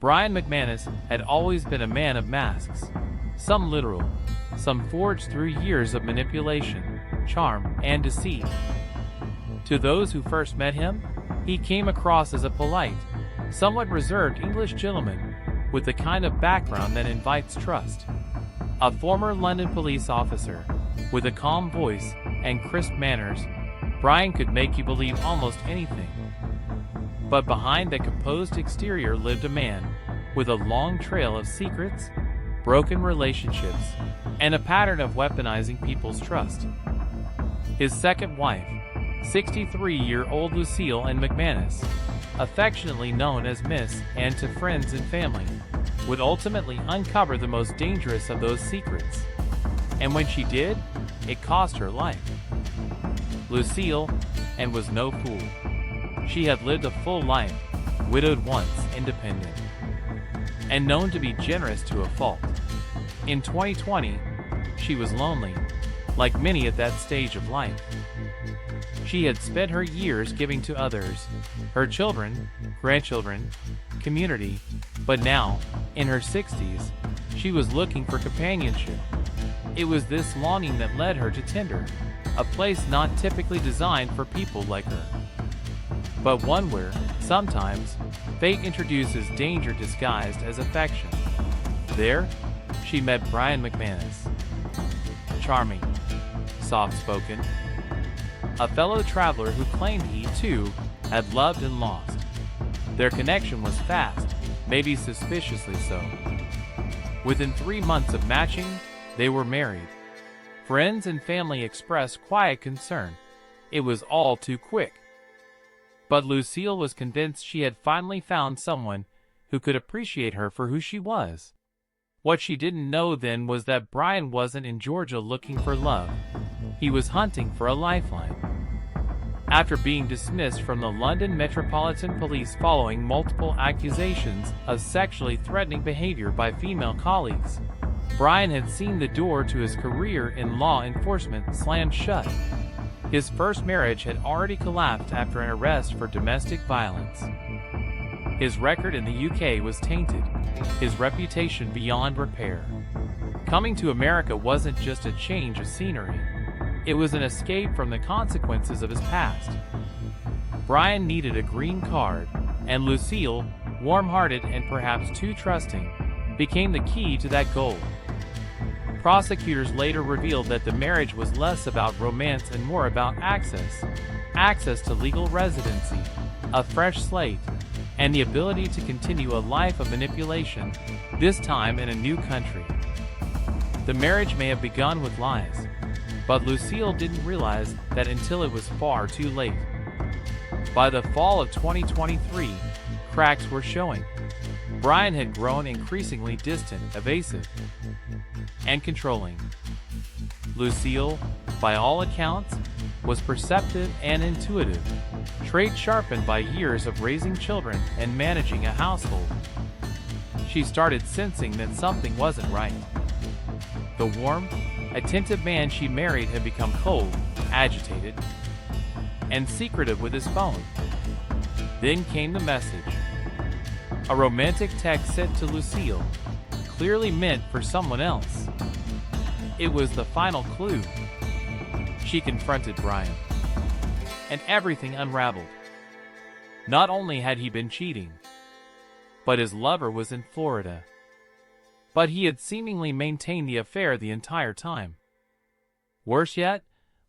Brian McManus had always been a man of masks, some literal, some forged through years of manipulation, charm, and deceit. To those who first met him, he came across as a polite, somewhat reserved English gentleman with the kind of background that invites trust. A former London police officer, with a calm voice and crisp manners, Brian could make you believe almost anything. But behind that composed exterior lived a man with a long trail of secrets, broken relationships, and a pattern of weaponizing people's trust. His second wife, 63-year-old Lucille Ann McManus, affectionately known as Miss Ann to friends and family, would ultimately uncover the most dangerous of those secrets. And when she did, it cost her life. Lucille Ann was no fool. She had lived a full life, widowed once, independent, and known to be generous to a fault. In 2020, she was lonely, like many at that stage of life. She had spent her years giving to others, her children, grandchildren, community, but now, in her 60s, she was looking for companionship. It was this longing that led her to Tinder, a place not typically designed for people like her, but one where, sometimes, fate introduces danger disguised as affection. There, she met Brian McManus. Charming, soft-spoken, a fellow traveler who claimed he, too, had loved and lost. Their connection was fast, maybe suspiciously so. Within 3 months of matching, they were married. Friends and family expressed quiet concern. It was all too quick. But Lucille was convinced she had finally found someone who could appreciate her for who she was. What she didn't know then was that Brian wasn't in Georgia looking for love. He was hunting for a lifeline. After being dismissed from the London Metropolitan Police following multiple accusations of sexually threatening behavior by female colleagues, Brian had seen the door to his career in law enforcement slammed shut. His first marriage had already collapsed after an arrest for domestic violence. His record in the UK was tainted, his reputation beyond repair. Coming to America wasn't just a change of scenery. It was an escape from the consequences of his past. Brian needed a green card, and Lucille, warm-hearted and perhaps too trusting, became the key to that goal. Prosecutors later revealed that the marriage was less about romance and more about access to legal residency, a fresh slate, and the ability to continue a life of manipulation, this time in a new country. The marriage may have begun with lies, but Lucille didn't realize that until it was far too late. By the fall of 2023, cracks were showing. Brian had grown increasingly distant, evasive, and controlling. Lucille, by all accounts, was perceptive and intuitive, traits sharpened by years of raising children and managing a household. She started sensing that something wasn't right. The warm, attentive man she married had become cold, agitated, and secretive with his phone. Then came the message. A romantic text sent to Lucille, clearly meant for someone else. It was the final clue. She confronted Brian, and everything unraveled. Not only had he been cheating, but his lover was in Florida. But he had seemingly maintained the affair the entire time. Worse yet,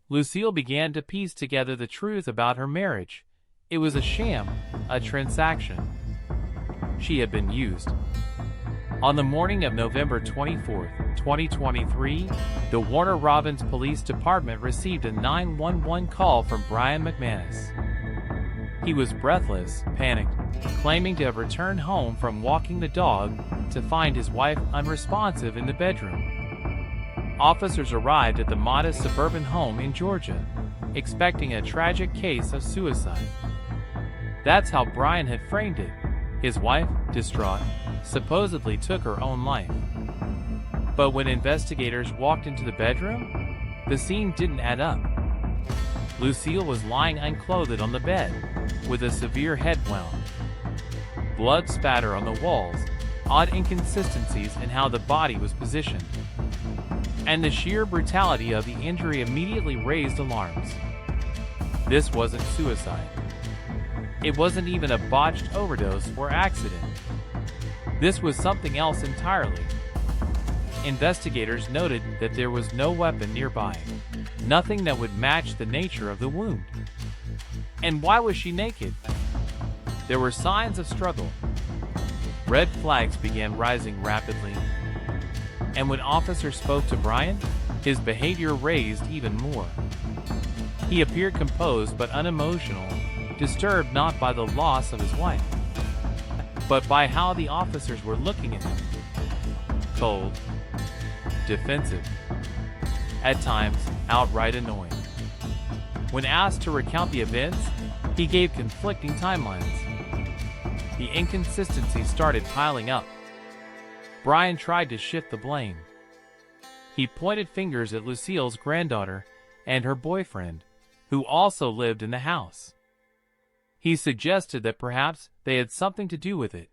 Lucille began to piece together the truth about her marriage. It was a sham, a transaction. She had been used. On the morning of November 24, 2023, the Warner Robins Police Department received a 911 call from Brian McManus. He was breathless, panicked, claiming to have returned home from walking the dog to find his wife unresponsive in the bedroom. Officers arrived at the modest suburban home in Georgia, expecting a tragic case of suicide. That's how Brian had framed it. His wife, distraught, supposedly took her own life. But when investigators walked into the bedroom, the scene didn't add up. Lucille was lying unclothed on the bed, with a severe head wound. blood spatter on the walls, odd inconsistencies in how the body was positioned, and the sheer brutality of the injury immediately raised alarms. This wasn't suicide. It wasn't even a botched overdose or accident. This was something else entirely. Investigators noted that there was no weapon nearby, nothing that would match the nature of the wound. And why was she naked? There were signs of struggle. Red flags began rising rapidly. And when officers spoke to Brian, his behavior raised even more. He appeared composed but unemotional, disturbed not by the loss of his wife, but by how the officers were looking at him. Cold, defensive, at times outright annoying. When asked to recount the events, he gave conflicting timelines. The inconsistencies started piling up. Brian tried to shift the blame. He pointed fingers at Lucille's granddaughter and her boyfriend, who also lived in the house. He suggested that perhaps they had something to do with it,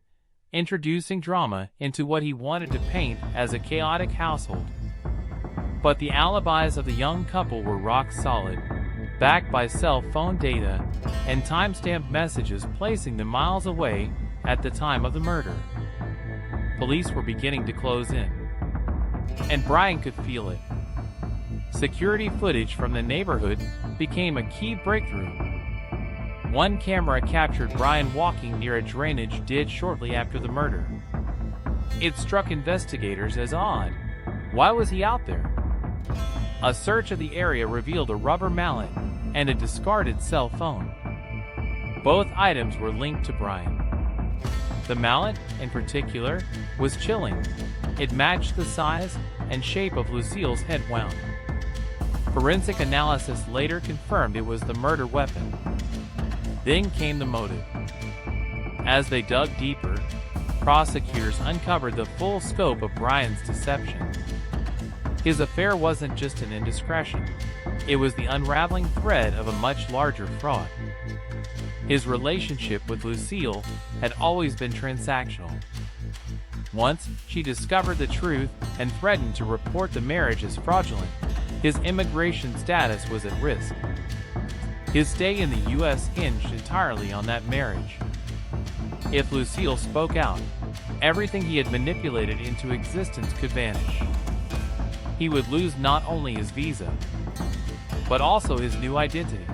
introducing drama into what he wanted to paint as a chaotic household. But the alibis of the young couple were rock solid, backed by cell phone data and time-stamped messages placing them miles away at the time of the murder. Police were beginning to close in, and Brian could feel it. Security footage from the neighborhood became a key breakthrough. One camera captured Brian walking near a drainage ditch shortly after the murder. It struck investigators as odd. Why was he out there? A search of the area revealed a rubber mallet and a discarded cell phone. Both items were linked to Brian. The mallet, in particular, was chilling. It matched the size and shape of Lucille's head wound. Forensic analysis later confirmed it was the murder weapon. Then came the motive. As they dug deeper, prosecutors uncovered the full scope of Brian's deception. His affair wasn't just an indiscretion. It was the unraveling thread of a much larger fraud. His relationship with Lucille had always been transactional. Once she discovered the truth and threatened to report the marriage as fraudulent, his immigration status was at risk. His stay in the U.S. hinged entirely on that marriage. If Lucille spoke out, everything he had manipulated into existence could vanish. He would lose not only his visa, but also his new identity.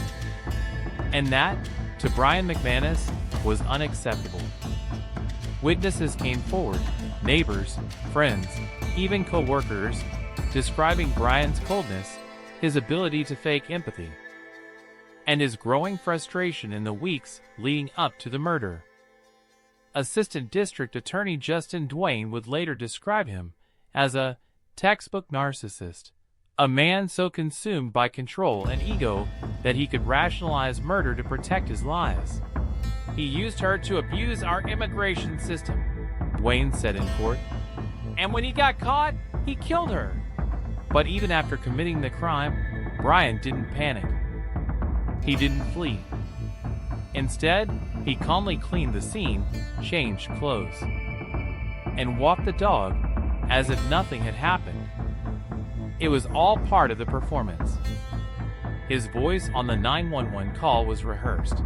And that, to Brian McManus, was unacceptable. Witnesses came forward, neighbors, friends, even co-workers, describing Brian's coldness, his ability to fake empathy, and his growing frustration in the weeks leading up to the murder. Assistant District Attorney Justin Duane would later describe him as a textbook narcissist, a man so consumed by control and ego that he could rationalize murder to protect his lies. He used her to abuse our immigration system, Duane said in court. And when he got caught, he killed her. But even after committing the crime, Brian didn't panic. He didn't flee. Instead, he calmly cleaned the scene, changed clothes, and walked the dog as if nothing had happened. It was all part of the performance. His voice on the 911 call was rehearsed.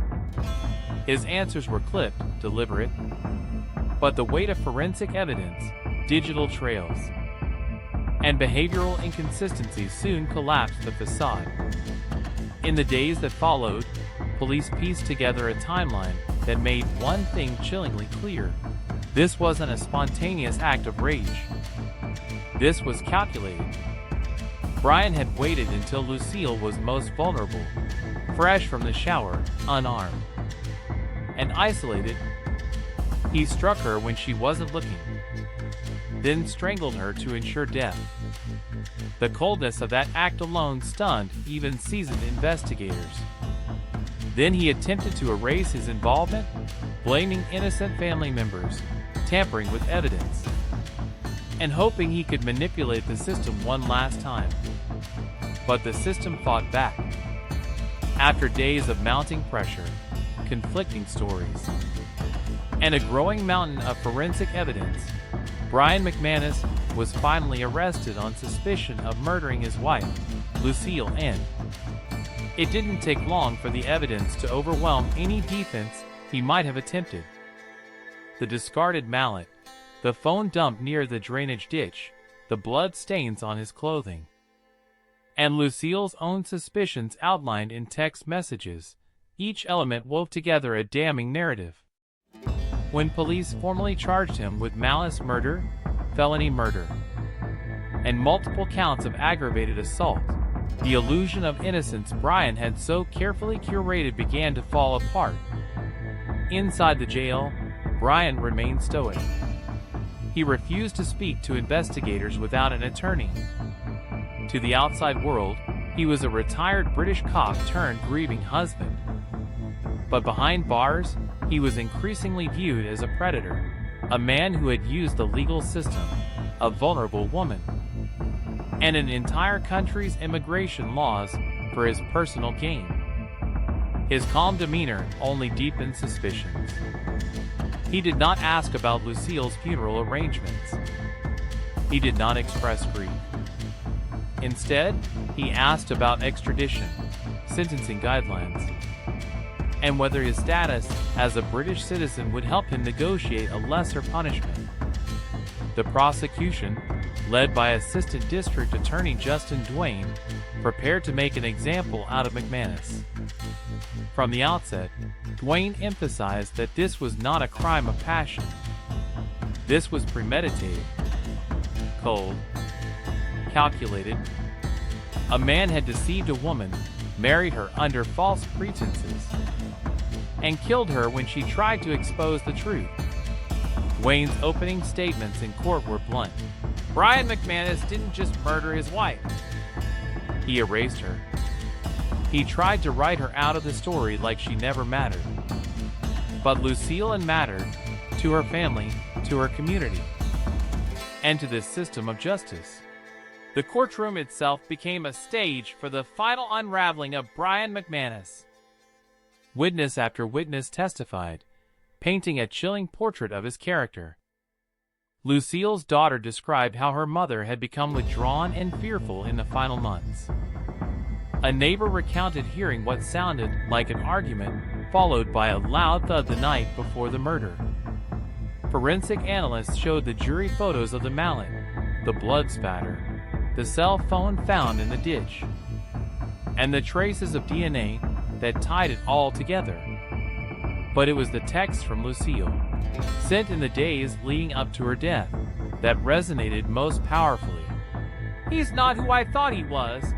His answers were clipped, deliberate, but the weight of forensic evidence, digital trails, and behavioral inconsistencies soon collapsed the facade. In the days that followed, police pieced together a timeline that made one thing chillingly clear. This wasn't a spontaneous act of rage. This was calculated. Brian had waited until Lucille was most vulnerable, fresh from the shower, unarmed, and isolated. He struck her when she wasn't looking, then strangled her to ensure death. The coldness of that act alone stunned even seasoned investigators. Then he attempted to erase his involvement, blaming innocent family members, tampering with evidence, and hoping he could manipulate the system one last time. But the system fought back. After days of mounting pressure, conflicting stories, and a growing mountain of forensic evidence, Brian McManus was finally arrested on suspicion of murdering his wife, Lucille Ann. It didn't take long for the evidence to overwhelm any defense he might have attempted. The discarded mallet, the phone dumped near the drainage ditch, the blood stains on his clothing, and Lucille's own suspicions outlined in text messages, each element wove together a damning narrative. When police formally charged him with malice murder, felony murder, and multiple counts of aggravated assault, the illusion of innocence Brian had so carefully curated began to fall apart. Inside the jail, Brian remained stoic. He refused to speak to investigators without an attorney. To the outside world, he was a retired British cop turned grieving husband. But behind bars, he was increasingly viewed as a predator, a man who had used the legal system, a vulnerable woman, and an entire country's immigration laws for his personal gain. His calm demeanor only deepened suspicions. He did not ask about Lucille's funeral arrangements. He did not express grief. Instead, he asked about extradition, sentencing guidelines, and whether his status as a British citizen would help him negotiate a lesser punishment. The prosecution, led by Assistant District Attorney Justin Duane, prepared to make an example out of McManus. From the outset, Duane emphasized that this was not a crime of passion. This was premeditated, cold, calculated. A man had deceived a woman, married her under false pretenses, and killed her when she tried to expose the truth. Duane's opening statements in court were blunt. Brian McManus didn't just murder his wife. He erased her. He tried to write her out of the story like she never mattered. But Lucille Ann mattered, to her family, to her community, and to this system of justice. The courtroom itself became a stage for the final unraveling of Brian McManus. Witness after witness testified, painting a chilling portrait of his character. Lucille's daughter described how her mother had become withdrawn and fearful in the final months. A neighbor recounted hearing what sounded like an argument, followed by a loud thud the night before the murder. Forensic analysts showed the jury photos of the mallet, the blood spatter, the cell phone found in the ditch, and the traces of DNA that tied it all together. But it was the text from Lucille, sent in the days leading up to her death, that resonated most powerfully. "He's not who I thought he was,"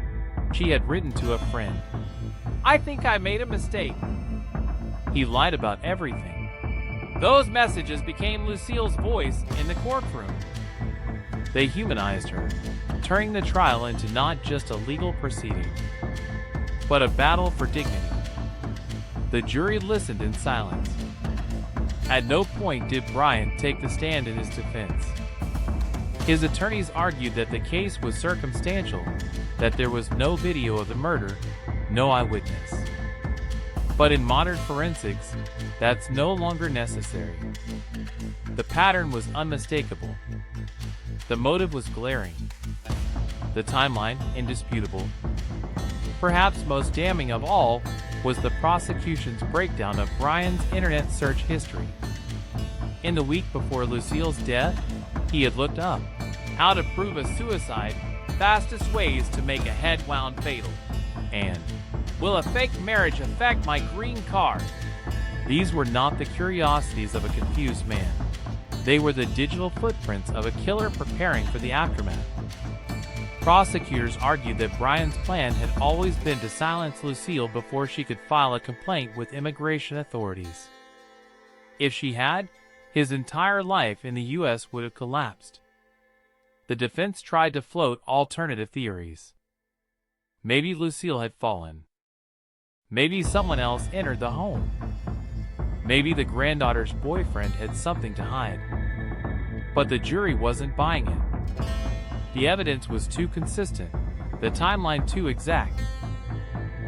she had written to a friend. "I think I made a mistake. He lied about everything." Those messages became Lucille's voice in the courtroom. They humanized her, turning the trial into not just a legal proceeding, but a battle for dignity. The jury listened in silence. At no point did Brian take the stand in his defense. His attorneys argued that the case was circumstantial, that there was no video of the murder, no eyewitness. But in modern forensics, that's no longer necessary. The pattern was unmistakable. The motive was glaring. The timeline indisputable. Perhaps most damning of all was the prosecution's breakdown of Brian's internet search history. In the week before Lucille's death, he had looked up how to prove a suicide, fastest ways to make a head wound fatal, and will a fake marriage affect my green card? These were not the curiosities of a confused man. They were the digital footprints of a killer preparing for the aftermath. Prosecutors argued that Brian's plan had always been to silence Lucille before she could file a complaint with immigration authorities. If she had, his entire life in the U.S. would have collapsed. The defense tried to float alternative theories. Maybe Lucille had fallen. Maybe someone else entered the home. Maybe the granddaughter's boyfriend had something to hide. But the jury wasn't buying it. The evidence was too consistent, the timeline too exact.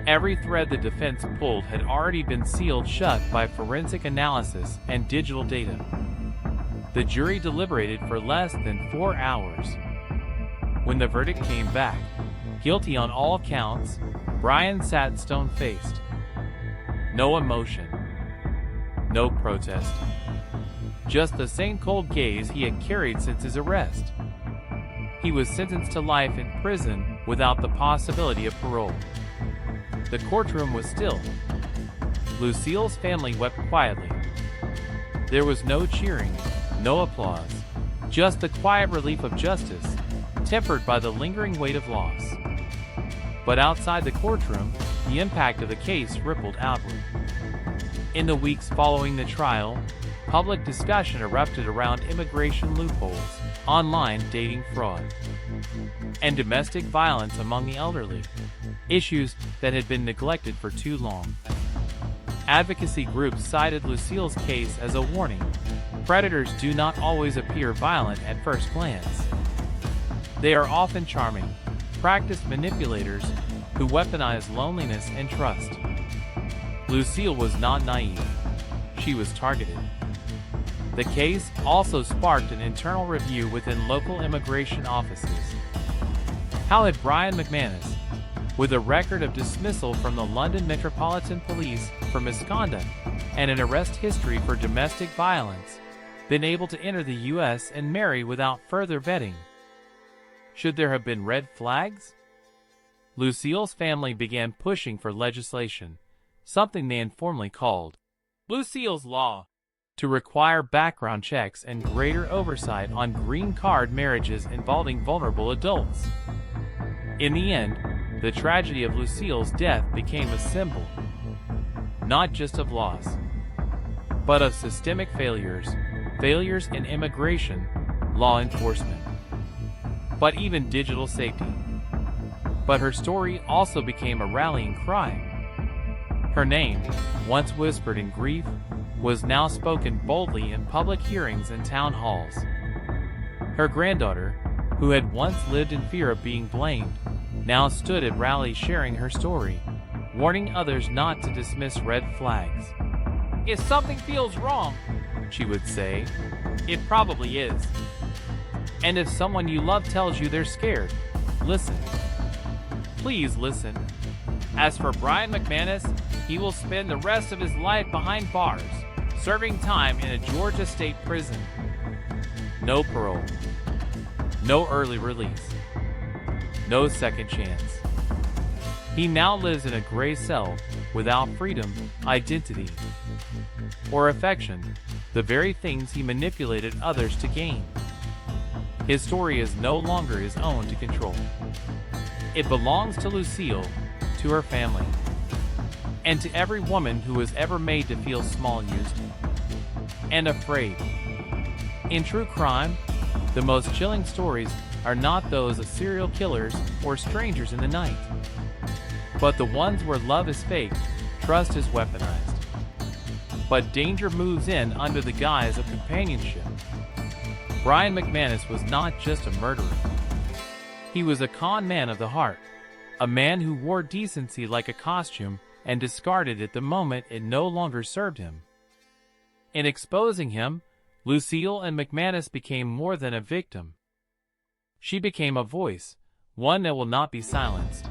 Every thread the defense pulled had already been sealed shut by forensic analysis and digital data. The jury deliberated for less than 4 hours. When the verdict came back, guilty on all counts, Brian sat stone-faced. No emotion. No protest. Just the same cold gaze he had carried since his arrest. He was sentenced to life in prison without the possibility of parole. The courtroom was still. Lucille's family wept quietly. There was no cheering, no applause, just the quiet relief of justice, tempered by the lingering weight of loss. But outside the courtroom, the impact of the case rippled outward. In the weeks following the trial, public discussion erupted around immigration loopholes, online dating fraud, and domestic violence among the elderly, issues that had been neglected for too long. Advocacy groups cited Lucille's case as a warning. Predators do not always appear violent at first glance. They are often charming, practiced manipulators who weaponize loneliness and trust. Lucille was not naive. She was targeted. The case also sparked an internal review within local immigration offices. How had Brian McManus, with a record of dismissal from the London Metropolitan Police for misconduct and an arrest history for domestic violence, been able to enter the U.S. and marry without further vetting? Should there have been red flags? Lucille's family began pushing for legislation, something they informally called Lucille's Law, to require background checks and greater oversight on green card marriages involving vulnerable adults. In the end, the tragedy of Lucille's death became a symbol, not just of loss, but of systemic failures in immigration, law enforcement, but even digital safety. But her story also became a rallying cry. Her name, once whispered in grief, was now spoken boldly in public hearings and town halls. Her granddaughter, who had once lived in fear of being blamed, now stood at rallies sharing her story, warning others not to dismiss red flags. "If something feels wrong," she would say, "it probably is. And if someone you love tells you they're scared, listen. Please listen." As for Brian McManus, he will spend the rest of his life behind bars, serving time in a Georgia state prison. No parole. No early release. No second chance. He now lives in a gray cell without freedom, identity, or affection, the very things he manipulated others to gain. His story is no longer his own to control. It belongs to Lucille, to her family, and to every woman who was ever made to feel small-used and afraid. In true crime, the most chilling stories are not those of serial killers or strangers in the night, but the ones where love is fake, trust is weaponized, but danger moves in under the guise of companionship. Brian McManus was not just a murderer. He was a con man of the heart, a man who wore decency like a costume and discarded it the moment it no longer served him. In exposing him, Lucille Ann McManus became more than a victim. She became a voice, one that will not be silenced.